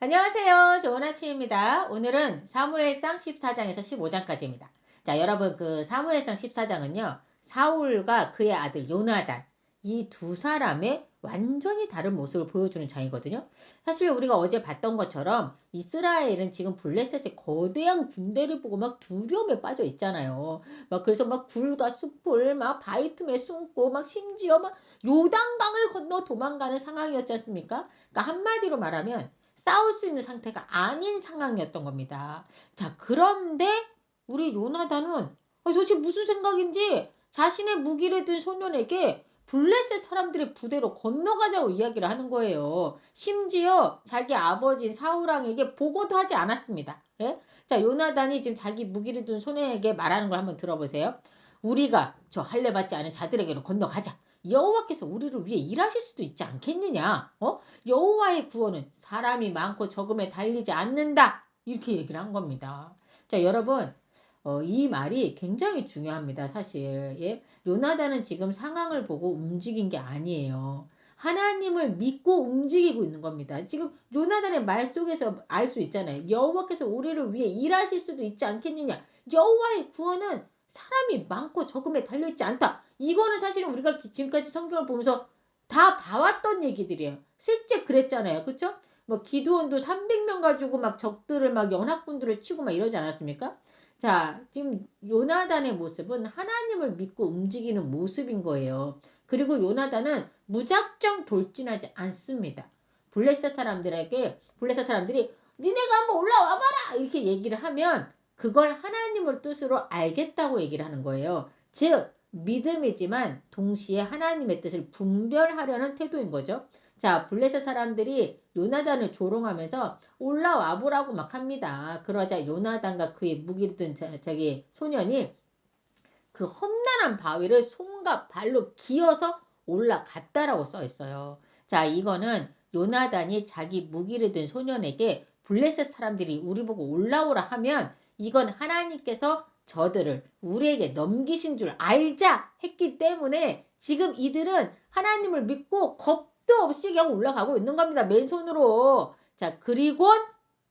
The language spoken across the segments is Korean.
안녕하세요. 좋은 아침입니다. 오늘은 사무엘상 14장에서 15장까지입니다. 자, 여러분 그 사무엘상 14장은요. 사울과 그의 아들 요나단 이 두 사람의 완전히 다른 모습을 보여주는 장이거든요. 사실 우리가 어제 봤던 것처럼 이스라엘은 지금 블레셋의 거대한 군대를 보고 막 두려움에 빠져 있잖아요. 막 그래서 막 굴과 숲을 막 바위 틈에 숨고 막 심지어 막 요단강을 건너 도망가는 상황이었지 않습니까? 그러니까 한마디로 말하면 싸울 수 있는 상태가 아닌 상황이었던 겁니다. 자, 그런데 우리 요나단은 도대체 무슨 생각인지 자신의 무기를 든 소년에게 블레셋 사람들의 부대로 건너가자고 이야기를 하는 거예요. 심지어 자기 아버지인 사울왕에게 보고도 하지 않았습니다. 예? 자, 요나단이 지금 자기 무기를 든 소년에게 말하는 걸 한번 들어보세요. 우리가 저 할례 받지 않은 자들에게로 건너가자. 여호와께서 우리를 위해 일하실 수도 있지 않겠느냐? 여호와의 구원은 사람이 많고 적음에 달리지 않는다. 이렇게 얘기를 한 겁니다. 자, 여러분, 이 말이 굉장히 중요합니다. 사실. 예? 요나단은 지금 상황을 보고 움직인 게 아니에요. 하나님을 믿고 움직이고 있는 겁니다. 지금 요나단의 말 속에서 알 수 있잖아요. 여호와께서 우리를 위해 일하실 수도 있지 않겠느냐. 여호와의 구원은 사람이 많고 적음에 달려있지 않다. 이거는 사실은 우리가 지금까지 성경을 보면서 다 봐왔던 얘기들이에요. 실제 그랬잖아요. 그쵸? 뭐 기드온도 300명 가지고 막 적들을 막 연합군들을 치고 막 이러지 않았습니까? 자, 지금 요나단의 모습은 하나님을 믿고 움직이는 모습인 거예요. 그리고 요나단은 무작정 돌진하지 않습니다. 블레셋 사람들이 니네가 한번 올라와 봐라 이렇게 얘기를 하면 그걸 하나님의 뜻으로 알겠다고 얘기를 하는 거예요. 즉 믿음이지만 동시에 하나님의 뜻을 분별하려는 태도인 거죠. 자, 블레셋 사람들이 요나단을 조롱하면서 올라와 보라고 막 합니다. 그러자 요나단과 그의 무기를 든 저기 소년이 그 험난한 바위를 손과 발로 기어서 올라갔다라고 써 있어요. 자, 이거는 요나단이 자기 무기를 든 소년에게 블레셋 사람들이 우리 보고 올라오라 하면 이건 하나님께서 저들을 우리에게 넘기신 줄 알자 했기 때문에 지금 이들은 하나님을 믿고 겁도 없이 그냥 올라가고 있는 겁니다. 맨손으로. 자, 그리고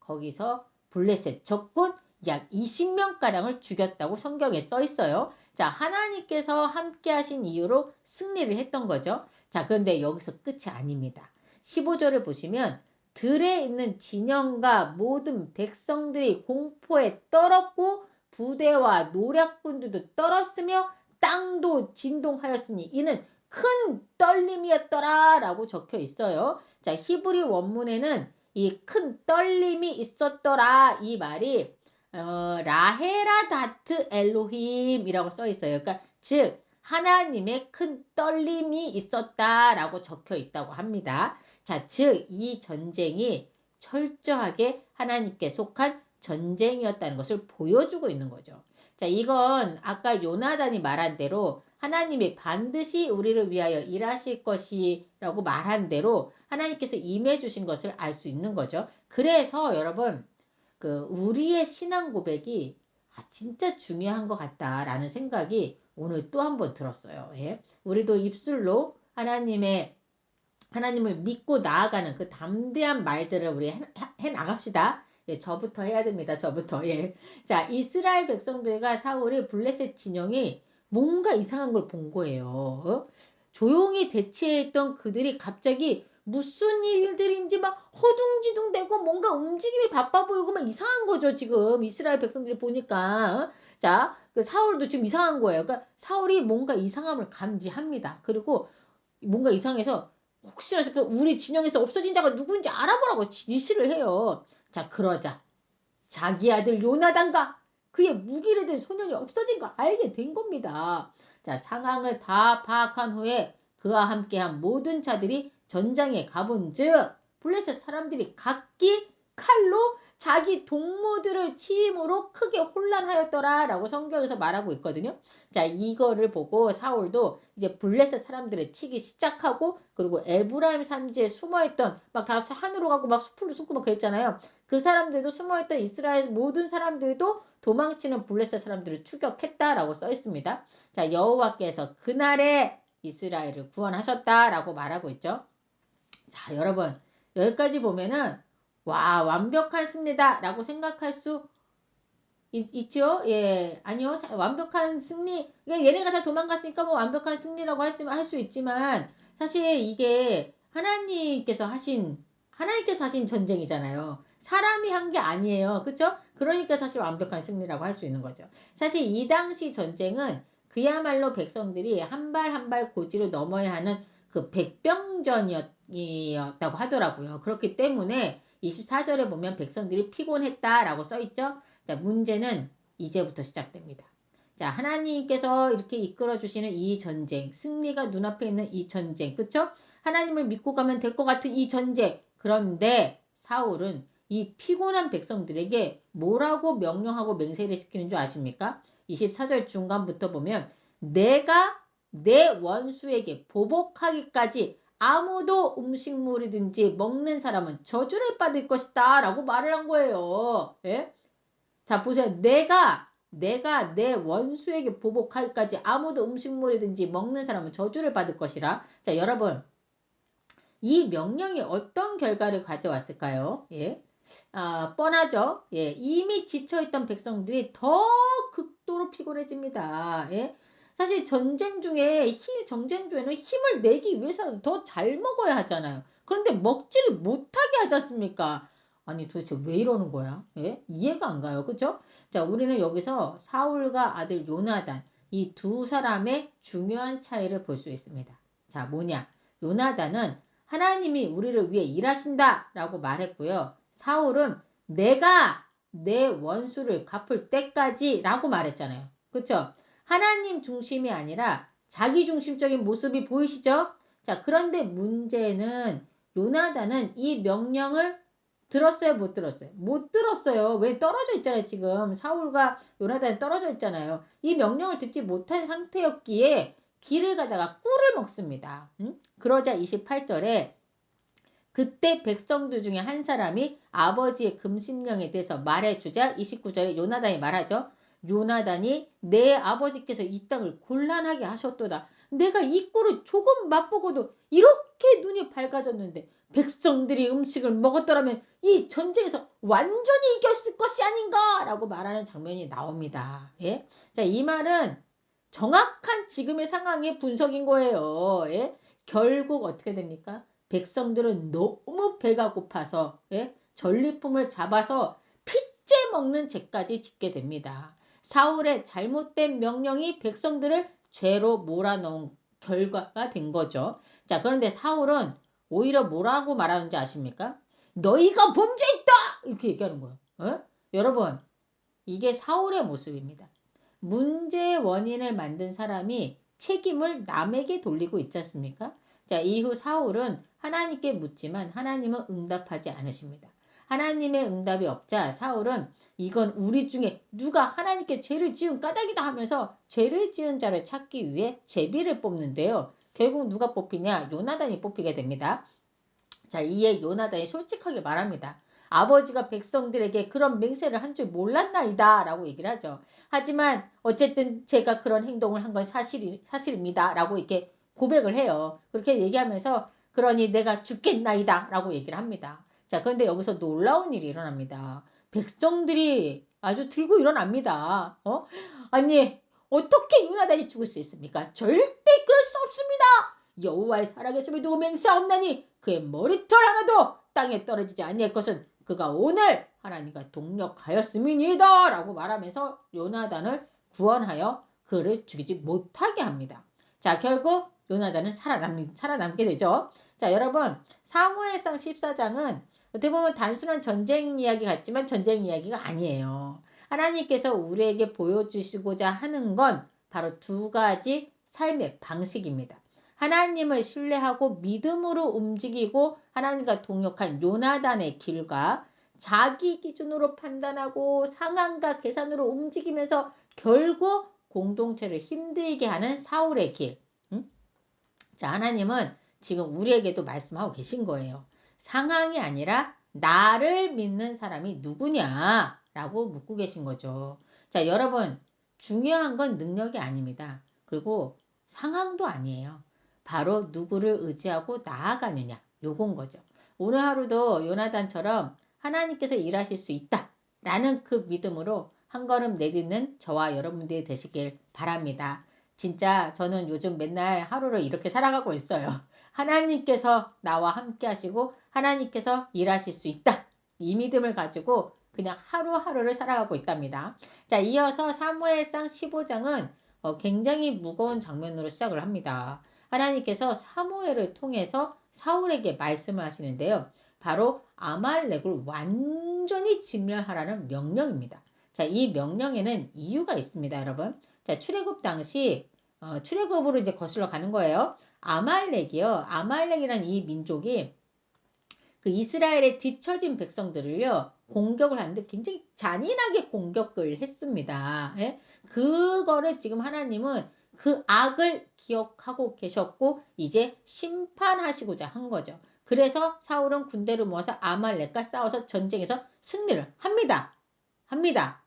거기서 블레셋 적군 약 20명가량을 죽였다고 성경에 써 있어요. 자, 하나님께서 함께 하신 이유로 승리를 했던 거죠. 자, 그런데 여기서 끝이 아닙니다. 15절을 보시면 들에 있는 진영과 모든 백성들이 공포에 떨었고 부대와 노략군들도 떨었으며 땅도 진동하였으니 이는 큰 떨림이었더라 라고 적혀 있어요. 자, 히브리 원문에는 이 큰 떨림이 있었더라 이 말이 라헤라 다트 엘로힘이라고 써 있어요. 그러니까 즉 하나님의 큰 떨림이 있었다라고 적혀 있다고 합니다. 자, 즉 이 전쟁이 철저하게 하나님께 속한 전쟁이었다는 것을 보여주고 있는 거죠. 자, 이건 아까 요나단이 말한 대로 하나님이 반드시 우리를 위하여 일하실 것이라고 말한 대로 하나님께서 임해 주신 것을 알 수 있는 거죠. 그래서 여러분 그 우리의 신앙 고백이 진짜 중요한 것 같다라는 생각이 오늘 또 한 번 들었어요. 예? 우리도 입술로 하나님을 믿고 나아가는 그 담대한 말들을 우리 해 나갑시다. 예, 저부터 해야 됩니다. 저부터. 예. 자, 이스라엘 백성들과 사울이 블레셋 진영이 뭔가 이상한 걸 본 거예요. 조용히 대치했던 그들이 갑자기 무슨 일들인지 막 허둥지둥대고 뭔가 움직임이 바빠 보이고 막 이상한 거죠. 지금 이스라엘 백성들이 보니까. 자, 그 사울도 지금 이상한 거예요. 그러니까 사울이 뭔가 이상함을 감지합니다. 그리고 뭔가 이상해서 혹시나 우리 진영에서 없어진 자가 누구인지 알아보라고 지시를 해요. 자, 그러자 자기 아들 요나단과 그의 무기를 든 소년이 없어진 걸 알게 된 겁니다. 자, 상황을 다 파악한 후에 그와 함께한 모든 자들이 전장에 가본즉 블레셋 사람들이 각기 칼로 자기 동무들을 치임으로 크게 혼란하였더라라고 성경에서 말하고 있거든요. 자, 이거를 보고 사울도 이제 블레셋 사람들을 치기 시작하고 그리고 에브라임 산지에 숨어있던 막 다 하늘로 가고 막 숲으로 숨고 막 그랬잖아요. 그 사람들도 숨어있던 이스라엘 모든 사람들도 도망치는 블레셋 사람들을 추격했다라고 써 있습니다. 자, 여호와께서 그날에 이스라엘을 구원하셨다라고 말하고 있죠. 자, 여러분 여기까지 보면은 와, 완벽한 승리다 라고 생각할 수 있죠? 예, 아니요. 완벽한 승리, 얘네가 다 도망갔으니까 뭐 완벽한 승리라고 할 수 있지만, 사실 이게 하나님께서 하신 전쟁이잖아요. 사람이 한 게 아니에요. 그쵸? 그러니까 사실 완벽한 승리라고 할 수 있는 거죠. 사실 이 당시 전쟁은 그야말로 백성들이 한 발 한 발 고지로 넘어야 하는 그 백병전이었다고 하더라고요. 그렇기 때문에 24절에 보면 백성들이 피곤했다라고 써 있죠? 자, 문제는 이제부터 시작됩니다. 자, 하나님께서 이렇게 이끌어 주시는 이 전쟁, 승리가 눈앞에 있는 이 전쟁, 그쵸? 하나님을 믿고 가면 될 것 같은 이 전쟁. 그런데 사울은 이 피곤한 백성들에게 뭐라고 명령하고 맹세를 시키는 줄 아십니까? 24절 중간부터 보면 내가 내 원수에게 보복하기까지 아무도 음식물이든지 먹는 사람은 저주를 받을 것이다 라고 말을 한 거예요. 예? 자, 보세요. 내가 내 원수에게 보복하기까지 아무도 음식물이든지 먹는 사람은 저주를 받을 것이라. 자, 여러분. 이 명령이 어떤 결과를 가져왔을까요? 예. 아, 뻔하죠? 예. 이미 지쳐있던 백성들이 더 극도로 피곤해집니다. 예. 사실 전쟁 중에는 힘을 내기 위해서는 더 잘 먹어야 하잖아요. 그런데 먹지를 못하게 하지 않습니까? 아니, 도대체 왜 이러는 거야? 예? 이해가 안 가요. 그죠? 자, 우리는 여기서 사울과 아들 요나단, 이 두 사람의 중요한 차이를 볼 수 있습니다. 자, 뭐냐? 요나단은 하나님이 우리를 위해 일하신다 라고 말했고요. 사울은 내가 내 원수를 갚을 때까지 라고 말했잖아요. 그쵸? 하나님 중심이 아니라 자기 중심적인 모습이 보이시죠? 자, 그런데 문제는 요나단은 이 명령을 들었어요? 못 들었어요? 못 들었어요. 왜 떨어져 있잖아요, 지금. 사울과 요나단이 떨어져 있잖아요. 이 명령을 듣지 못한 상태였기에 길을 가다가 꿀을 먹습니다. 응? 그러자 28절에 그때 백성들 중에 한 사람이 아버지의 금신령에 대해서 말해주자 29절에 요나단이 말하죠. 요나단이 내 아버지께서 이 땅을 곤란하게 하셨도다. 내가 이 꼴을 조금 맛보고도 이렇게 눈이 밝아졌는데 백성들이 음식을 먹었더라면 이 전쟁에서 완전히 이겼을 것이 아닌가 라고 말하는 장면이 나옵니다. 예? 자, 이 말은 정확한 지금의 상황의 분석인 거예요. 예? 결국 어떻게 됩니까? 백성들은 너무 배가 고파서 예? 전리품을 잡아서 핏째 먹는 죄까지 짓게 됩니다. 사울의 잘못된 명령이 백성들을 죄로 몰아넣은 결과가 된 거죠. 자, 그런데 사울은 오히려 뭐라고 말하는지 아십니까? 너희가 범죄했다! 이렇게 얘기하는 거예요. 어? 여러분, 이게 사울의 모습입니다. 문제의 원인을 만든 사람이 책임을 남에게 돌리고 있지 않습니까? 자, 이후 사울은 하나님께 묻지만 하나님은 응답하지 않으십니다. 하나님의 응답이 없자 사울은 이건 우리 중에 누가 하나님께 죄를 지은 까닭이다 하면서 죄를 지은 자를 찾기 위해 제비를 뽑는데요. 결국 누가 뽑히냐? 요나단이 뽑히게 됩니다. 자, 이에 요나단이 솔직하게 말합니다. 아버지가 백성들에게 그런 맹세를 한 줄 몰랐나이다 라고 얘기를 하죠. 하지만 어쨌든 제가 그런 행동을 한 건 사실입니다 라고 이렇게 고백을 해요. 그렇게 얘기하면서 그러니 내가 죽겠나이다 라고 얘기를 합니다. 자, 그런데 여기서 놀라운 일이 일어납니다. 백성들이 아주 들고 일어납니다. 아니, 어떻게 요나단이 죽을 수 있습니까? 절대 그럴 수 없습니다. 여호와의 살아계심을 두고 맹세하옵나니 그의 머리털 하나도 땅에 떨어지지 아니할 것은 그가 오늘 하나님과 동력하였음이니이다 라고 말하면서 요나단을 구원하여 그를 죽이지 못하게 합니다. 자, 결국 요나단은 살아남게 되죠. 자, 여러분, 사무엘상 14장은 어떻게 보면 단순한 전쟁 이야기 같지만 전쟁 이야기가 아니에요. 하나님께서 우리에게 보여주시고자 하는 건 바로 두 가지 삶의 방식입니다. 하나님을 신뢰하고 믿음으로 움직이고 하나님과 동역한 요나단의 길과 자기 기준으로 판단하고 상황과 계산으로 움직이면서 결국 공동체를 힘들게 하는 사울의 길. 응? 자, 하나님은 지금 우리에게도 말씀하고 계신 거예요. 상황이 아니라 나를 믿는 사람이 누구냐? 라고 묻고 계신 거죠. 자, 여러분, 중요한 건 능력이 아닙니다. 그리고 상황도 아니에요. 바로 누구를 의지하고 나아가느냐. 요건 거죠. 오늘 하루도 요나단처럼 하나님께서 일하실 수 있다 라는 그 믿음으로 한 걸음 내딛는 저와 여러분들이 되시길 바랍니다. 진짜 저는 요즘 맨날 하루를 이렇게 살아가고 있어요. 하나님께서 나와 함께 하시고 하나님께서 일하실 수 있다. 이 믿음을 가지고 그냥 하루하루를 살아가고 있답니다. 자, 이어서 사무엘상 15장은 굉장히 무거운 장면으로 시작을 합니다. 하나님께서 사무엘을 통해서 사울에게 말씀을 하시는데요. 바로 아말렉을 완전히 진멸하라는 명령입니다. 자, 이 명령에는 이유가 있습니다, 여러분. 자, 출애굽 당시 출애굽으로 이제 거슬러 가는 거예요. 아말렉이요. 아말렉이란 이 민족이 그 이스라엘의 뒤처진 백성들을요, 공격을 하는데 굉장히 잔인하게 공격을 했습니다. 예? 그거를 지금 하나님은 그 악을 기억하고 계셨고, 이제 심판하시고자 한 거죠. 그래서 사울은 군대를 모아서 아말렉과 싸워서 전쟁에서 승리를 합니다.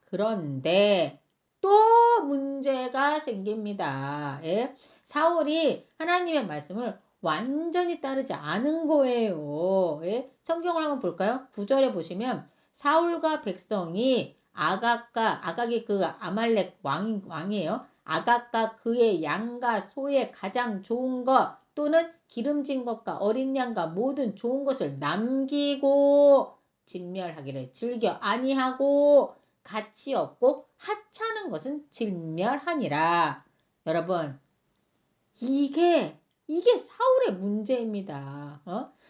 그런데 또 문제가 생깁니다. 예? 사울이 하나님의 말씀을 완전히 따르지 않은 거예요. 예? 성경을 한번 볼까요? 9절에 보시면 사울과 백성이 아각이 그 아말렉 왕이에요. 아각과 그의 양과 소의 가장 좋은 것 또는 기름진 것과 어린 양과 모든 좋은 것을 남기고 진멸하기를 즐겨 아니하고 가치 없고 하찮은 것은 진멸하니라. 여러분, 이게 사울의 문제입니다.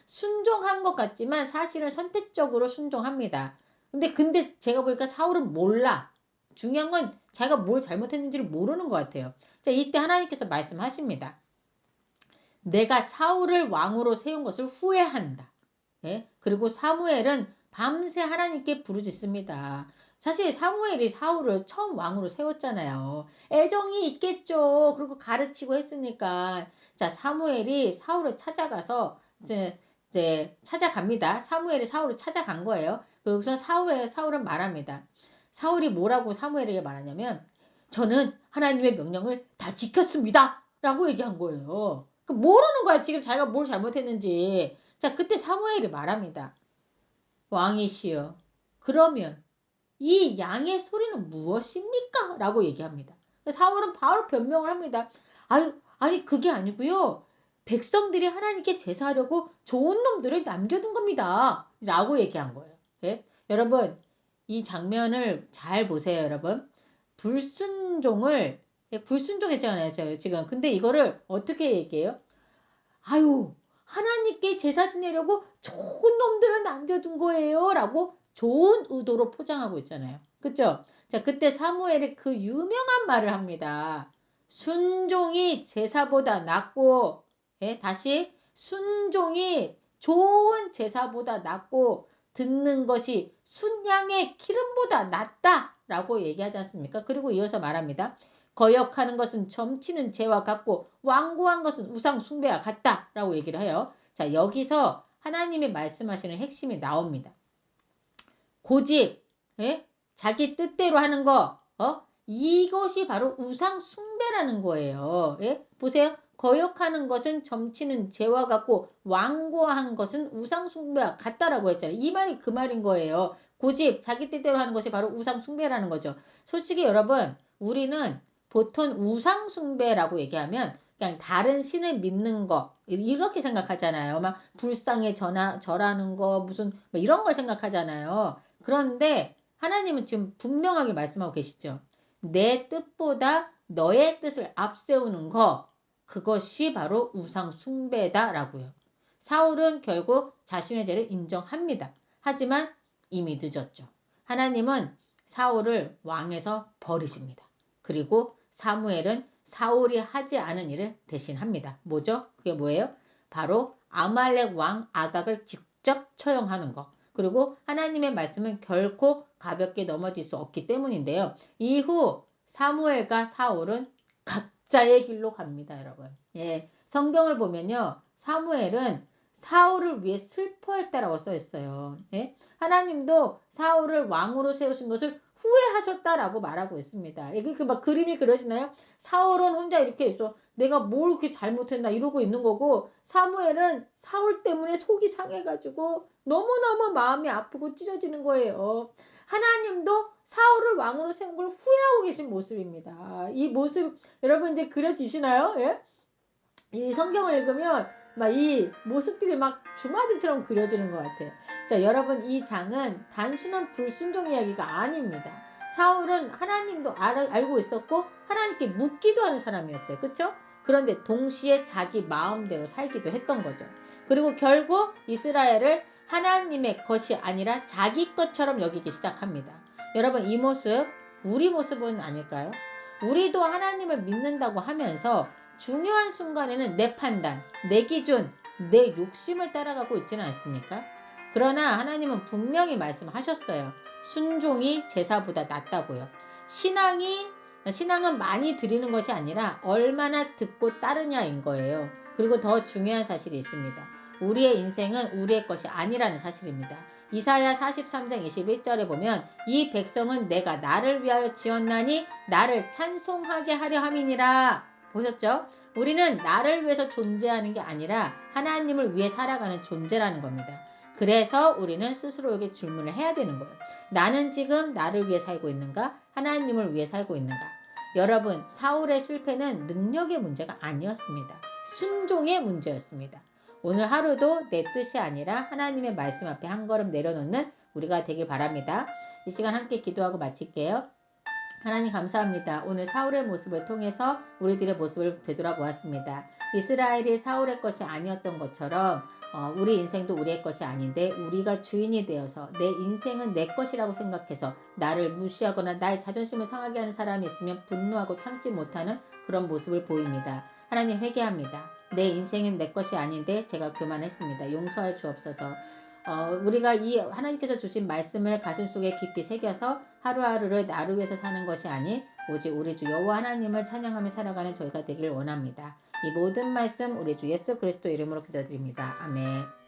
순종한 것 같지만 사실은 선택적으로 순종합니다. 근데 제가 보니까 사울은 몰라. 중요한 건 자기가 뭘 잘못했는지를 모르는 것 같아요. 자, 이때 하나님께서 말씀하십니다. 내가 사울을 왕으로 세운 것을 후회한다. 예? 그리고 사무엘은 밤새 하나님께 부르짖습니다. 사실 사무엘이 사울을 처음 왕으로 세웠잖아요. 애정이 있겠죠. 그리고 가르치고 했으니까. 자, 사무엘이 사울을 찾아가서 이제 찾아갑니다. 사무엘이 사울을 찾아간 거예요. 여기서 사울은 말합니다. 사울이 뭐라고 사무엘에게 말하냐면 저는 하나님의 명령을 다 지켰습니다. 라고 얘기한 거예요. 모르는 거야. 지금 자기가 뭘 잘못했는지. 자, 그때 사무엘이 말합니다. 왕이시여, 그러면 이 양의 소리는 무엇입니까? 라고 얘기합니다. 사울은 바로 변명을 합니다. 아니 그게 아니고요. 백성들이 하나님께 제사하려고 좋은 놈들을 남겨둔 겁니다. 라고 얘기한 거예요. 예? 여러분, 이 장면을 잘 보세요, 여러분. 불순종했잖아요, 지금. 근데 이거를 어떻게 얘기해요? 아유, 하나님께 제사 지내려고 좋은 놈들을 남겨둔 거예요. 라고 좋은 의도로 포장하고 있잖아요. 그쵸? 자, 그때 사무엘이 그 유명한 말을 합니다. 순종이 제사보다 낫고, 예, 다시 순종이 좋은 제사보다 낫고, 듣는 것이 순양의 기름보다 낫다. 라고 얘기하지 않습니까? 그리고 이어서 말합니다. 거역하는 것은 점치는 죄와 같고 완고한 것은 우상 숭배와 같다 라고 얘기를 해요. 자, 여기서 하나님이 말씀하시는 핵심이 나옵니다. 고집, 예? 자기 뜻대로 하는 거, 이것이 바로 우상 숭배라는 거예요. 예? 보세요. 거역하는 것은 점치는 죄와 같고 완고한 것은 우상 숭배와 같다라고 했잖아요. 이 말이 그 말인 거예요. 고집, 자기 뜻대로 하는 것이 바로 우상 숭배라는 거죠. 솔직히 여러분, 우리는 보통 우상 숭배라고 얘기하면 그냥 다른 신을 믿는 거 이렇게 생각하잖아요. 막 불상에 절하는 거 무슨 뭐 이런 걸 생각하잖아요. 그런데 하나님은 지금 분명하게 말씀하고 계시죠. 내 뜻보다 너의 뜻을 앞세우는 거 그것이 바로 우상 숭배다라고요. 사울은 결국 자신의 죄를 인정합니다. 하지만 이미 늦었죠. 하나님은 사울을 왕에서 버리십니다. 그리고 사무엘은 사울이 하지 않은 일을 대신합니다. 뭐죠? 그게 뭐예요? 바로 아말렉 왕 아각을 직접 처형하는 거. 그리고 하나님의 말씀은 결코 가볍게 넘어질 수 없기 때문인데요. 이후 사무엘과 사울은 각자의 길로 갑니다, 여러분. 예, 성경을 보면요. 사무엘은 사울을 위해 슬퍼했다라고 써 있어요. 예? 하나님도 사울을 왕으로 세우신 것을 후회하셨다라고 말하고 있습니다. 이게 막 그림이 그려지나요? 사울은 혼자 이렇게 있어. 내가 뭘 이렇게 잘못했나 이러고 있는 거고, 사무엘은 사울 때문에 속이 상해가지고 너무너무 마음이 아프고 찢어지는 거예요. 하나님도 사울을 왕으로 세운 걸 후회하고 계신 모습입니다. 이 모습 여러분 이제 그려지시나요? 예? 이 성경을 읽으면 막 이 모습들이 막 주마등처럼 그려지는 것 같아요. 자, 여러분 이 장은 단순한 불순종 이야기가 아닙니다. 사울은 하나님도 알고 있었고 하나님께 묻기도 하는 사람이었어요. 그렇죠? 그런데 동시에 자기 마음대로 살기도 했던 거죠. 그리고 결국 이스라엘을 하나님의 것이 아니라 자기 것처럼 여기기 시작합니다. 여러분 이 모습 우리 모습은 아닐까요? 우리도 하나님을 믿는다고 하면서 중요한 순간에는 내 판단, 내 기준, 내 욕심을 따라가고 있지는 않습니까? 그러나 하나님은 분명히 말씀하셨어요. 순종이 제사보다 낫다고요. 신앙은 많이 드리는 것이 아니라 얼마나 듣고 따르냐인 거예요. 그리고 더 중요한 사실이 있습니다. 우리의 인생은 우리의 것이 아니라는 사실입니다. 이사야 43장 21절에 보면 이 백성은 내가 나를 위하여 지었나니 나를 찬송하게 하려 함이니라. 보셨죠? 우리는 나를 위해서 존재하는 게 아니라 하나님을 위해 살아가는 존재라는 겁니다. 그래서 우리는 스스로에게 질문을 해야 되는 거예요. 나는 지금 나를 위해 살고 있는가? 하나님을 위해 살고 있는가? 여러분, 사울의 실패는 능력의 문제가 아니었습니다. 순종의 문제였습니다. 오늘 하루도 내 뜻이 아니라 하나님의 말씀 앞에 한 걸음 내려놓는 우리가 되길 바랍니다. 이 시간 함께 기도하고 마칠게요. 하나님 감사합니다. 오늘 사울의 모습을 통해서 우리들의 모습을 되돌아보았습니다. 이스라엘이 사울의 것이 아니었던 것처럼 우리 인생도 우리의 것이 아닌데 우리가 주인이 되어서 내 인생은 내 것이라고 생각해서 나를 무시하거나 나의 자존심을 상하게 하는 사람이 있으면 분노하고 참지 못하는 그런 모습을 보입니다. 하나님 회개합니다. 내 인생은 내 것이 아닌데 제가 교만했습니다. 용서해 주옵소서. 우리가 이 하나님께서 주신 말씀을 가슴속에 깊이 새겨서 하루하루를 나를 위해서 사는 것이 아닌 오직 우리 주 여호와 하나님을 찬양하며 살아가는 저희가 되길 원합니다. 이 모든 말씀 우리 주 예수 그리스도 이름으로 기도드립니다. 아멘.